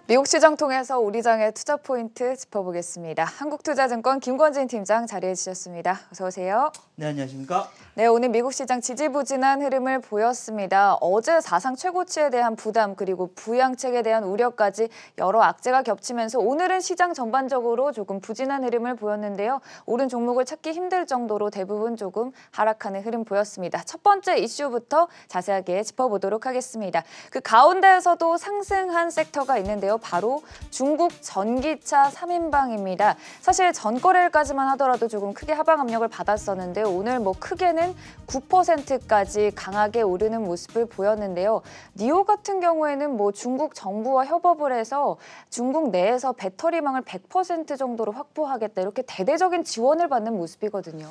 미국 시장 통해서 우리 장의 투자 포인트 짚어보겠습니다. 한국투자증권 김권진 팀장 자리해 주셨습니다. 어서 오세요. 네, 안녕하십니까? 네, 오늘 미국 시장 지지부진한 흐름을 보였습니다. 어제 사상 최고치에 대한 부담 그리고 부양책에 대한 우려까지 여러 악재가 겹치면서 오늘은 시장 전반적으로 조금 부진한 흐름을 보였는데요. 오른 종목을 찾기 힘들 정도로 대부분 조금 하락하는 흐름 보였습니다. 첫 번째 이슈부터 자세하게 짚어보도록 하겠습니다. 그 가운데에서도 상승한 섹터가 있는데요. 바로 중국 전기차 3인방입니다. 사실 전거래일까지만 하더라도 조금 크게 하방 압력을 받았었는데요. 오늘 크게는 9%까지 강하게 오르는 모습을 보였는데요. 니오 같은 경우에는 중국 정부와 협업을 해서 중국 내에서 배터리망을 100% 정도로 확보하겠다. 이렇게 대대적인 지원을 받는 모습이거든요.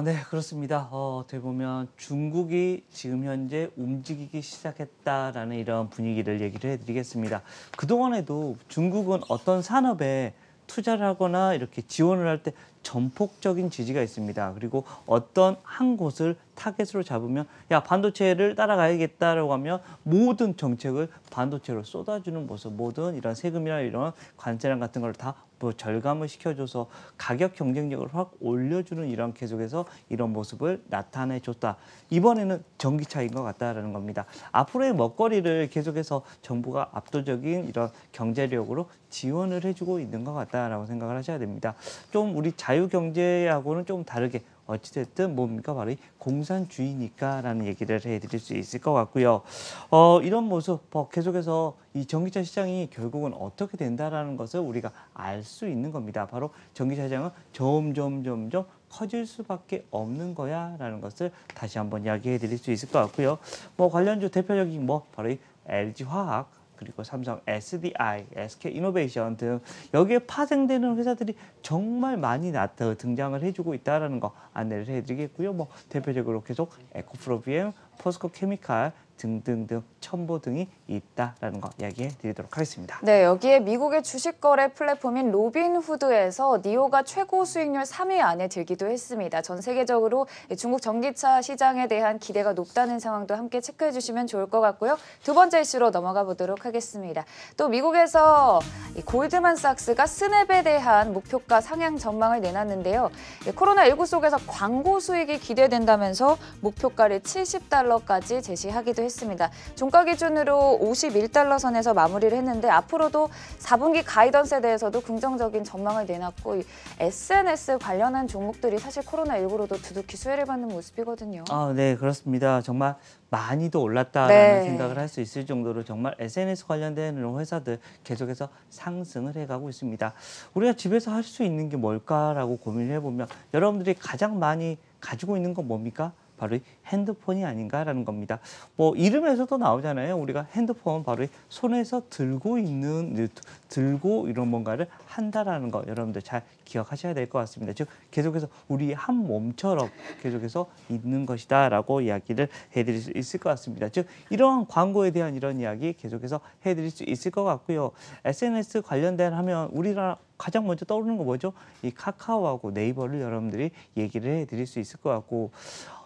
네, 그렇습니다. 어떻게 보면 중국이 지금 현재 움직이기 시작했다라는 이런 분위기를 얘기를 해드리겠습니다. 그동안에도 중국은 어떤 산업에 투자를 하거나 이렇게 지원을 할 때 전폭적인 지지가 있습니다. 그리고 어떤 한 곳을 타겟으로 잡으면 야, 반도체를 따라가야겠다라고 하면 모든 정책을 반도체로 쏟아주는 모습, 모든 이런 세금이나 이런 관세랑 같은 걸 다 절감을 시켜줘서 가격 경쟁력을 확 올려주는 이런 계속해서 이런 모습을 나타내줬다. 이번에는 전기차인 것 같다라는 겁니다. 앞으로의 먹거리를 계속해서 정부가 압도적인 이런 경제력으로 지원을 해주고 있는 것 같다라고 생각을 하셔야 됩니다. 좀 우리 자유경제하고는 좀 다르게 어찌됐든 뭡니까? 바로 이 공산주의니까라는 얘기를 해드릴 수 있을 것 같고요. 이런 모습 계속해서 이 전기차 시장이 결국은 어떻게 된다라는 것을 우리가 알 수 있는 겁니다. 바로 전기차 시장은 점점 커질 수밖에 없는 거야라는 것을 다시 한번 이야기해드릴 수 있을 것 같고요. 관련주 대표적인 바로 이 LG화학 그리고 삼성 SDI, SK이노베이션 등 여기에 파생되는 회사들이 정말 많이 등장을 해주고 있다는 거 안내를 해드리겠고요. 대표적으로 계속 에코프로비엠, 포스코케미칼 등등등 첨보 등이 있다라는 거 이야기해 드리도록 하겠습니다. 네, 여기에 미국의 주식 거래 플랫폼인 로빈후드에서 니오가 최고 수익률 3위 안에 들기도 했습니다. 전 세계적으로 중국 전기차 시장에 대한 기대가 높다는 상황도 함께 체크해 주시면 좋을 것 같고요. 두 번째 이슈로 넘어가 보도록 하겠습니다. 또 미국에서 골드만삭스가 스냅에 대한 목표가 상향 전망을 내놨는데요. 코로나19 속에서 광고 수익이 기대된다면서 목표가를 $70까지 제시하기도 했습니다. 종가 기준으로 51달러 선에서 마무리를 했는데 앞으로도 4분기 가이던스에 대해서도 긍정적인 전망을 내놨고 SNS 관련한 종목들이 사실 코로나19로도 두둑히 수혜를 받는 모습이거든요. 네, 그렇습니다. 정말 많이도 올랐다라는 네. 생각을 할 수 있을 정도로 정말 SNS 관련된 회사들 계속해서 상승을 해가고 있습니다. 우리가 집에서 할 수 있는 게 뭘까라고 고민을 해보면 여러분들이 가장 많이 가지고 있는 건 뭡니까? 바로 이 핸드폰이 아닌가라는 겁니다. 이름에서도 나오잖아요. 우리가 핸드폰 바로 손에서 들고 이런 뭔가를 한다라는 거 여러분들 잘 기억하셔야 될 것 같습니다. 즉 계속해서 우리 한 몸처럼 계속해서 있는 것이다라고 이야기를 해드릴 수 있을 것 같습니다. 즉 이러한 광고에 대한 이런 이야기 계속해서 해드릴 수 있을 것 같고요. SNS 관련된 하면 우리나라 가장 먼저 떠오르는 거 뭐죠? 이 카카오하고 네이버를 여러분들이 얘기를 해드릴 수 있을 것 같고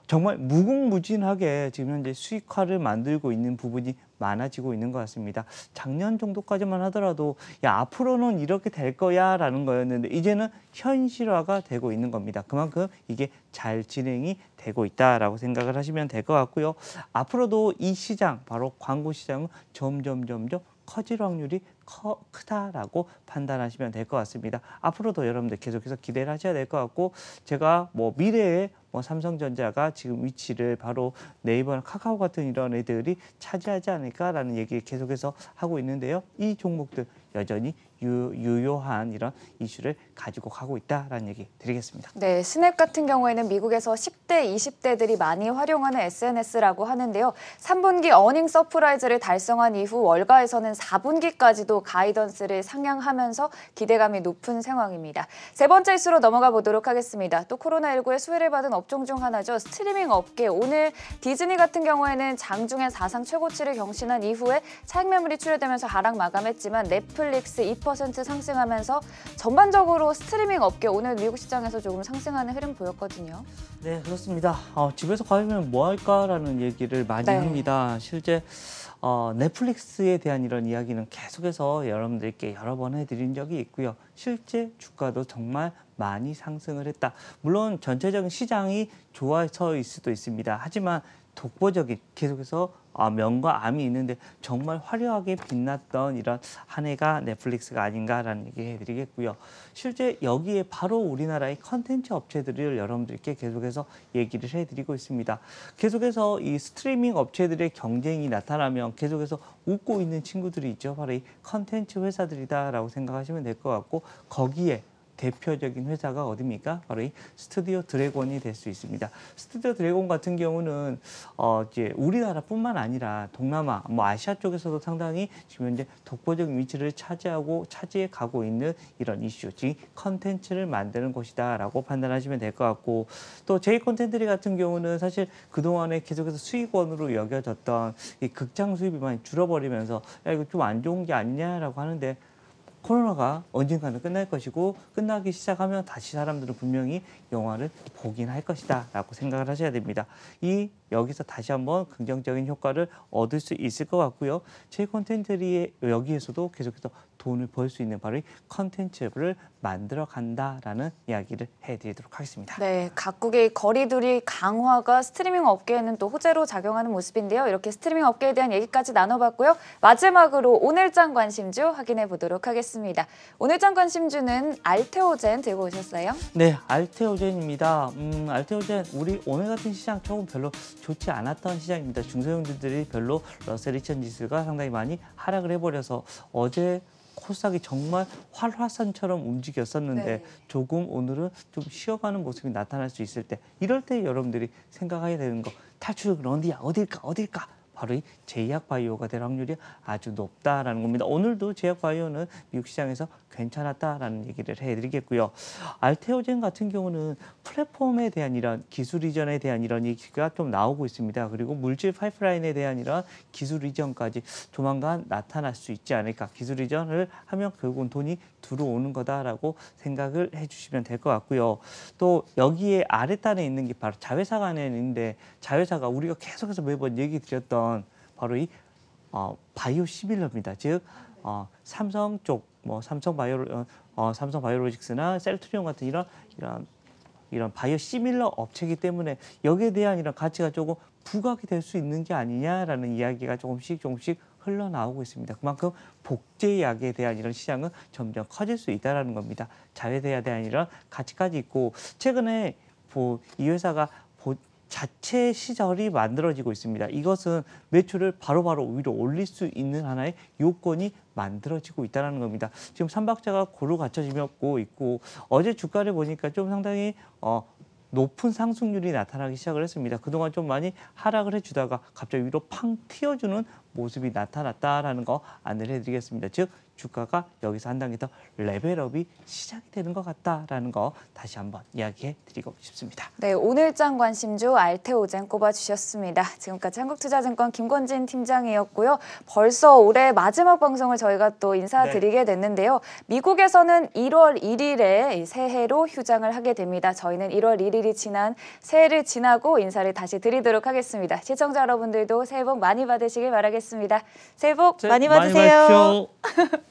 정말 무궁무진하게 지금 현재 수익화를 만들고 있는 부분이 많아지고 있는 것 같습니다. 작년 정도까지만 하더라도 야, 앞으로는 이렇게 될 거야 라는 거였는데 이제는 현실화가 되고 있는 겁니다. 그만큼 이게 잘 진행이 되고 있다라고 생각을 하시면 될 것 같고요. 앞으로도 이 시장, 바로 광고 시장은 점점 커질 확률이 크다라고 판단하시면 될 것 같습니다. 앞으로도 여러분들 계속해서 기대를 하셔야 될 것 같고 제가 미래에 삼성전자가 지금 위치를 바로 네이버나 카카오 같은 이런 애들이 차지하지 않을까라는 얘기 계속해서 하고 있는데요. 이 종목들 여전히 유효한 이런 이슈를 가지고 가고 있다라는 얘기 드리겠습니다. 네, 스냅 같은 경우에는 미국에서 10대, 20대들이 많이 활용하는 SNS라고 하는데요. 3분기 어닝 서프라이즈를 달성한 이후 월가에서는 4분기까지도 가이던스를 상향하면서 기대감이 높은 상황입니다. 세 번째 이슈로 넘어가 보도록 하겠습니다. 또 코로나19의 수혜를 받은 업종 중 하나죠. 스트리밍 업계. 오늘 디즈니 같은 경우에는 장중에 사상 최고치를 경신한 이후에 차익 매물이 출회되면서 하락 마감했지만 넷플릭스 2% 상승하면서 전반적으로 스트리밍 업계 오늘 미국 시장에서 조금 상승하는 흐름 보였거든요. 네, 그렇습니다. 집에서 과연 뭐 할까라는 얘기를 많이 합니다. 실제 넷플릭스에 대한 이런 이야기는 계속해서 여러분들께 여러 번 해드린 적이 있고요. 실제 주가도 정말 많이 상승을 했다. 물론 전체적인 시장이 좋아서일 수도 있습니다. 하지만 독보적인 계속해서 명과 암이 있는데 정말 화려하게 빛났던 이런 한 해가 넷플릭스가 아닌가라는 얘기 해드리겠고요. 실제 여기에 바로 우리나라의 컨텐츠 업체들을 여러분들께 계속해서 얘기를 해드리고 있습니다. 계속해서 이 스트리밍 업체들의 경쟁이 나타나면 계속해서 웃고 있는 친구들이 있죠. 바로 이 컨텐츠 회사들이다라고 생각하시면 될 것 같고, 거기에 대표적인 회사가 어디입니까? 바로 이 스튜디오 드래곤이 될 수 있습니다. 스튜디오 드래곤 같은 경우는 이제 우리나라뿐만 아니라 동남아, 아시아 쪽에서도 상당히 지금 현재 독보적인 위치를 차지해 가고 있는 이런 이슈, 즉 컨텐츠를 만드는 곳이다라고 판단하시면 될 것 같고, 또 제이 콘텐츠리 같은 경우는 사실 그동안에 계속해서 수익원으로 여겨졌던 이 극장 수입이 많이 줄어버리면서 야, 이거 좀 안 좋은 게 아니냐라고 하는데, 코로나가 언젠가는 끝날 것이고 끝나기 시작하면 다시 사람들은 분명히 영화를 보긴 할 것이다 라고 생각을 하셔야 됩니다. 여기서 다시 한번 긍정적인 효과를 얻을 수 있을 것 같고요. 제 콘텐츠리의 여기에서도 계속해서 돈을 벌 수 있는 바로 이 컨텐츠를 만들어 간다라는 이야기를 해드리도록 하겠습니다. 네, 각국의 거리두리 강화가 스트리밍 업계에는 또 호재로 작용하는 모습인데요. 이렇게 스트리밍 업계에 대한 얘기까지 나눠봤고요. 마지막으로 오늘장 관심주 확인해 보도록 하겠습니다. 오늘장 관심주는 알테오젠 들고 오셨어요? 네, 알테오젠입니다. 알테오젠 우리 오늘 같은 시장 조금 별로 좋지 않았던 시장입니다. 중소형주들이 별로 러셀 2000 지수가 상당히 많이 하락을 해버려서 어제 코스닥이 정말 활화산처럼 움직였었는데 네. 조금 오늘은 좀 쉬어가는 모습이 나타날 수 있을 때, 이럴 때 여러분들이 생각해야 되는 거, 탈출은 어디야? 어딜까? 바로 이 제약바이오가 될 확률이 아주 높다라는 겁니다. 오늘도 제약바이오는 미국 시장에서 괜찮았다라는 얘기를 해드리겠고요. 알테오젠 같은 경우는 플랫폼에 대한 이런 기술 이전에 대한 이런 얘기가 좀 나오고 있습니다. 그리고 물질 파이프라인에 대한 이런 기술 이전까지 조만간 나타날 수 있지 않을까. 기술 이전을 하면 결국은 돈이 들어오는 거다라고 생각을 해주시면 될 것 같고요. 또 여기에 아래단에 있는 게 바로 자회사가 안에 있는데, 자회사가 우리가 계속해서 매번 얘기 드렸던 바로 이 바이오 시밀러입니다. 즉 삼성 쪽 삼성 바이오로직스나 셀트리온 같은 이런 바이오 시밀러 업체이기 때문에 여기에 대한 이런 가치가 조금 부각이 될 수 있는 게 아니냐라는 이야기가 조금씩 흘러나오고 있습니다. 그만큼 복제약에 대한 이런 시장은 점점 커질 수 있다는 겁니다. 자회사에 대한 이런 가치까지 있고, 최근에 이 회사가 자체 시설이 만들어지고 있습니다. 이것은 매출을 바로바로 위로 올릴 수 있는 하나의 요건이 만들어지고 있다는 겁니다. 지금 삼박자가 고루 갖춰지고 있고, 어제 주가를 보니까 좀 상당히 높은 상승률이 나타나기 시작을 했습니다. 그동안 좀 많이 하락을 해주다가 갑자기 위로 팡 튀어주는 모습이 나타났다라는 거 안내를 해드리겠습니다. 즉 주가가 여기서 한 단계 더 레벨업이 시작이 되는 것 같다라는 거 다시 한번 이야기해 드리고 싶습니다. 네, 오늘장 관심주 알테오젠 꼽아주셨습니다. 지금까지 한국투자증권 김권진 팀장이었고요. 벌써 올해 마지막 방송을 저희가 또 인사드리게 됐는데요. 미국에서는 1월 1일에 새해로 휴장을 하게 됩니다. 저희는 1월 1일이 지난 새해를 지나고 인사를 다시 드리도록 하겠습니다. 시청자 여러분들도 새해 복 많이 받으시길 바라겠습니다. 새해 복 많이 받으세요. 많이 받으십시오.